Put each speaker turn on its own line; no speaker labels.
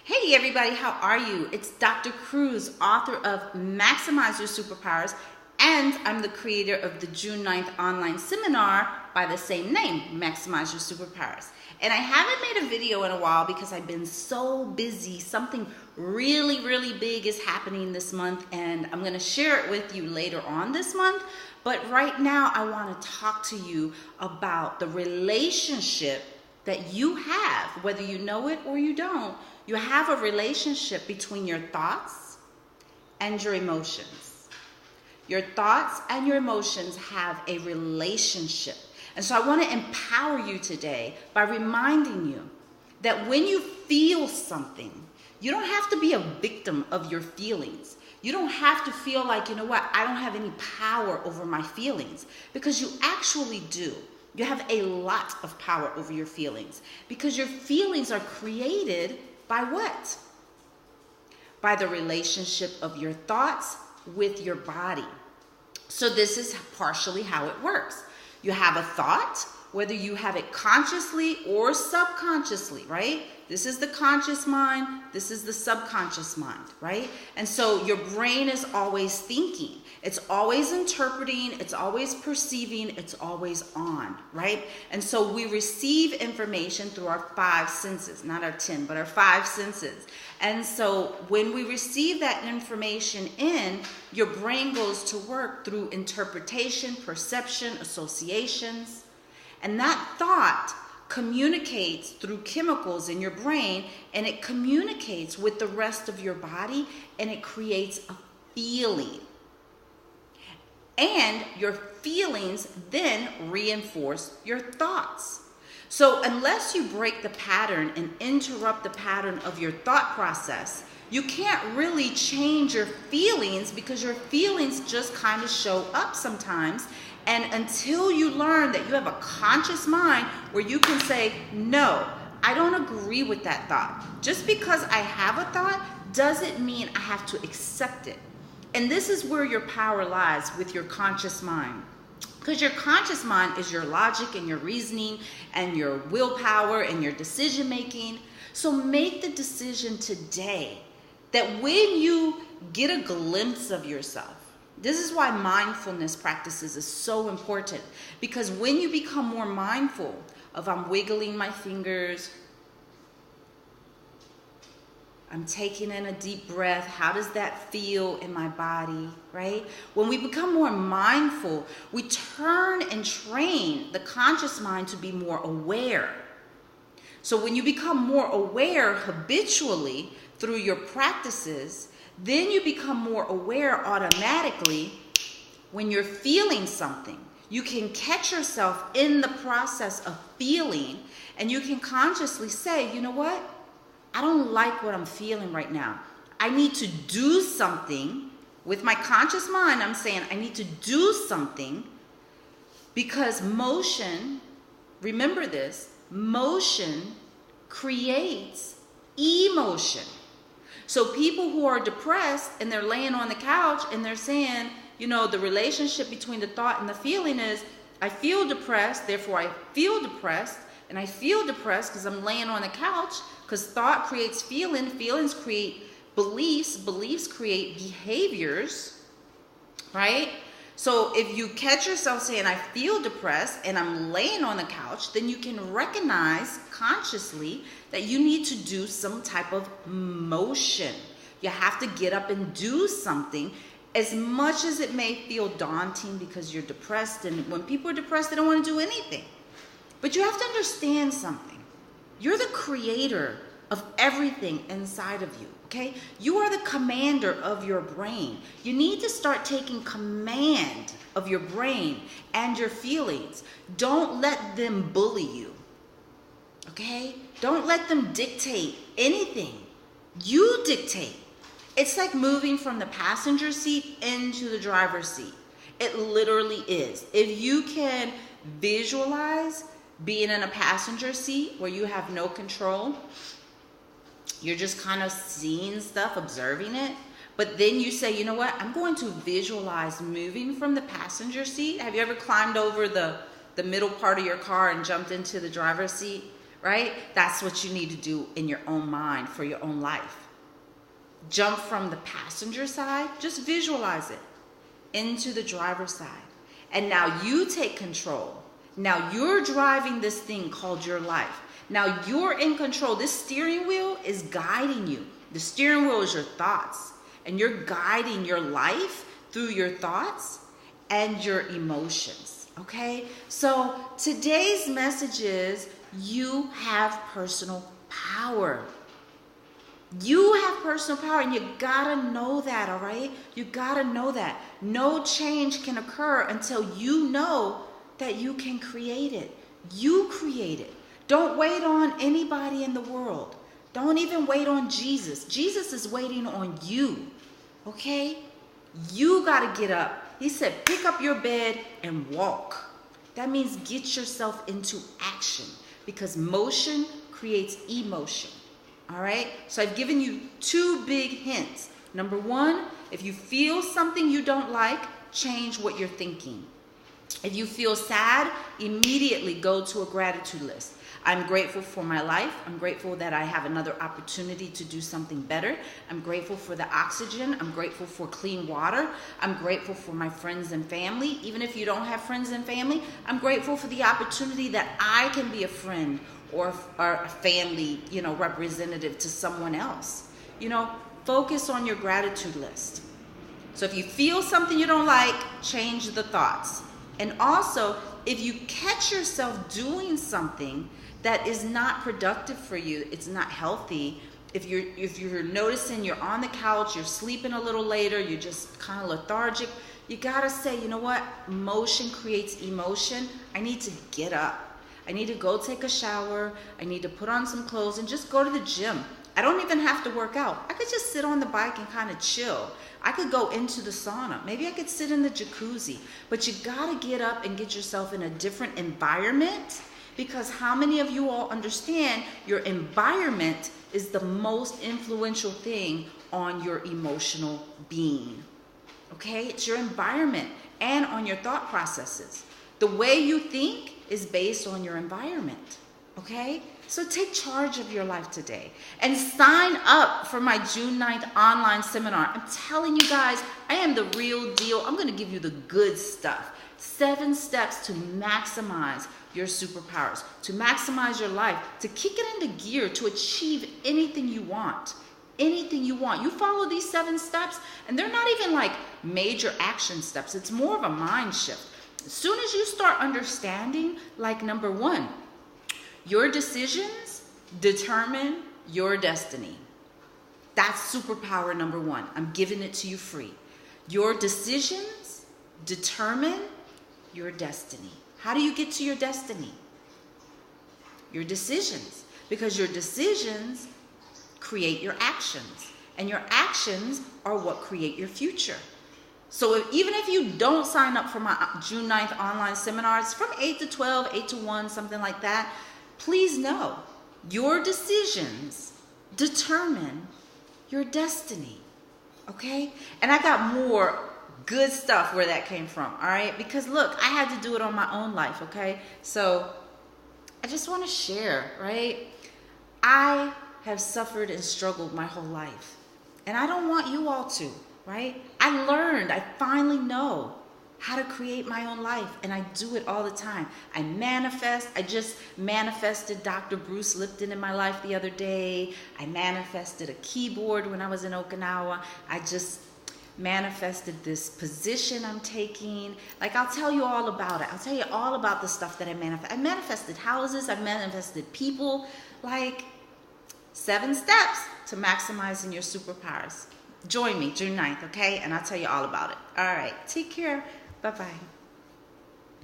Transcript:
Hey everybody, how are you? It's Dr. Cruz, author of Maximize Your Superpowers, and I'm the creator of the June 9th online seminar by the same name, Maximize Your Superpowers. And I haven't made a video in a while because I've been so busy. Something really big is happening this month, and I'm going to share it with you later on this month. But right now, I want to talk to you about the relationship that you have, whether you know it or you don't. You have a relationship between your thoughts and your emotions. Your thoughts and your emotions have a relationship. And so I want to empower you today by reminding you that when you feel something, you don't have to be a victim of your feelings. You don't have to feel like, you know what, I don't have any power over my feelings, because you actually do. You have a lot of power over your feelings, because your feelings are created by what? By the relationship of your thoughts with your body. So this is partially how it works. You have a thought, whether you have it consciously or subconsciously, right? This is the conscious mind, this is the subconscious mind, right? And so your brain is always thinking, it's always interpreting, it's always perceiving, it's always on, right? And so we receive information through our 5 senses, not our 10, but our 5 senses. And so when we receive that information in, your brain goes to work through interpretation, perception, associations. And that thought communicates through chemicals in your brain, and it communicates with the rest of your body, and it creates a feeling. And your feelings then reinforce your thoughts. So unless you break the pattern and interrupt the pattern of your thought process, you can't really change your feelings, because your feelings just kind of show up sometimes. And until you learn that you have a conscious mind where you can say, no, I don't agree with that thought. Just because I have a thought doesn't mean I have to accept it. And this is where your power lies, with your conscious mind. Because your conscious mind is your logic and your reasoning and your willpower and your decision making. So make the decision today that when you get a glimpse of yourself, this is why mindfulness practices is so important, because when you become more mindful of, I'm wiggling my fingers, I'm taking in a deep breath, how does that feel in my body, right? When we become more mindful, we turn and train the conscious mind to be more aware. So when you become more aware habitually through your practices, then you become more aware automatically when you're feeling something. You can catch yourself in the process of feeling, and you can consciously say, you know what? I don't like what I'm feeling right now. I need to do something. With my conscious mind, I'm saying I need to do something, because motion, remember this, motion creates emotion. So people who are depressed and they're laying on the couch and they're saying, you know, the relationship between the thought and the feeling is, I feel depressed, therefore I feel depressed, and I feel depressed because I'm laying on the couch, because thought creates feeling, feelings create beliefs, beliefs create behaviors, right? So if you catch yourself saying, I feel depressed and I'm laying on the couch, then you can recognize consciously that you need to do some type of motion. You have to get up and do something, as much as it may feel daunting because you're depressed. And when people are depressed, they don't want to do anything. But you have to understand something. You're the creator of everything inside of you, okay? You are the commander of your brain. You need to start taking command of your brain and your feelings. Don't let them bully you, okay? Don't let them dictate anything. You dictate. It's like moving from the passenger seat into the driver's seat. It literally is. If you can visualize being in a passenger seat where you have no control, you're just kind of seeing stuff, observing it. But then you say, you know what? I'm going to visualize moving from the passenger seat. Have you ever climbed over the middle part of your car and jumped into the driver's seat? right? That's what you need to do in your own mind for your own life. Jump from the passenger side, just visualize it, into the driver's side. And now you take control. Now you're driving this thing called your life. Now you're in control. This steering wheel is guiding you. The steering wheel is your thoughts. And you're guiding your life through your thoughts and your emotions. Okay? So today's message is you have personal power. You have personal power, and you gotta know that, all right? You gotta know that. No change can occur until you know that you can create it. You create it. Don't wait on anybody in the world. Don't even wait on Jesus. Jesus is waiting on you, okay? You gotta get up. He said, pick up your bed and walk. That means get yourself into action, because motion creates emotion. All right, so I've given you 2 big hints. Number 1, if you feel something you don't like, change what you're thinking. If you feel sad, immediately go to a gratitude list. I'm grateful for my life. I'm grateful that I have another opportunity to do something better. I'm grateful for the oxygen. I'm grateful for clean water. I'm grateful for my friends and family. Even if you don't have friends and family, I'm grateful for the opportunity that I can be a friend or a family, representative to someone else. Focus on your gratitude list. So if you feel something you don't like, change the thoughts. And also, if you catch yourself doing something that is not productive for you, it's not healthy, if you're noticing you're on the couch, you're sleeping a little later, you're just kind of lethargic, you gotta say, you know what? Motion creates emotion. I need to get up. I need to go take a shower. I need to put on some clothes and just go to the gym. I don't even have to work out. I could just sit on the bike and kind of chill. I could go into the sauna. Maybe I could sit in the jacuzzi. But you gotta get up and get yourself in a different environment, because how many of you all understand your environment is the most influential thing on your emotional being? Okay, it's your environment and on your thought processes. The way you think is based on your environment, okay? So take charge of your life today and sign up for my June 9th online seminar. I'm telling you guys, I am the real deal. I'm gonna give you the good stuff. 7 steps to maximize your superpowers, to maximize your life, to kick it into gear, to achieve anything you want. Anything you want. You follow these 7 steps, and they're not even like major action steps. It's more of a mind shift. As soon as you start understanding, like number 1, your decisions determine your destiny. That's superpower number 1. I'm giving it to you free. Your decisions determine your destiny. How do you get to your destiny? Your decisions. Because your decisions create your actions. And your actions are what create your future. So even if you don't sign up for my June 9th online seminars from 8 to 12, 8 to 1, something like that, please know your decisions determine your destiny, okay? And I got more good stuff where that came from, all right? Because look, I had to do it on my own life, okay? So I just want to share, right? I have suffered and struggled my whole life, and I don't want you all to. Right? I finally know how to create my own life, and I do it all the time. I just manifested Dr. Bruce Lipton in my life the other day. I manifested a keyboard when I was in Okinawa. I just manifested this position I'm taking. Like, I'll tell you all about it. I'll tell you all about the stuff that I manifested. I manifested houses. I manifested people. Like, 7 steps to maximizing your superpowers. Join me June 9th, okay? And I'll tell you all about it. All right. Take care. Bye-bye.